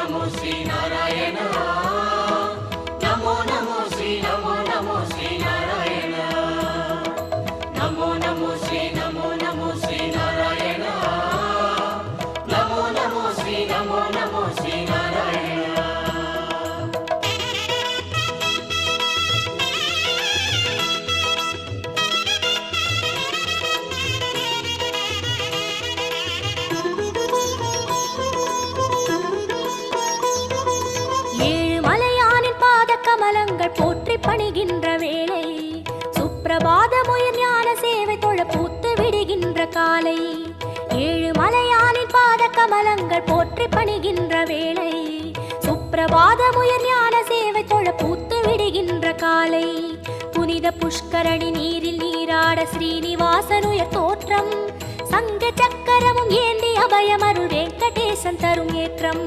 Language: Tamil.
नमो श्री नारायण नमो नमो श्री नमो नमो श्री नारायण नमो नमो श्री नारायण नमो नमो श्री नारायण கமலங்கள் போற்றி பணிகின்ற வேளை சுப்பிரபாதமுயர் ஞான சேவை தொழ பூத்து விடுகின்ற காலை ஏழு மலையானின் பாத கமலங்கள் போற்றி பணிகின்ற வேளை சுப்பிரபாதமுயர் ஞான சேவை தொழ பூத்து விடுகின்ற காலை புனித புஷ்கரணி நீரில் நீராட ஸ்ரீனிவாசனுயர் தோற்றம் சங்க சக்கரமும் ஏந்தி அபயமருள் வெங்கடேசன் தரும் ஏற்றம்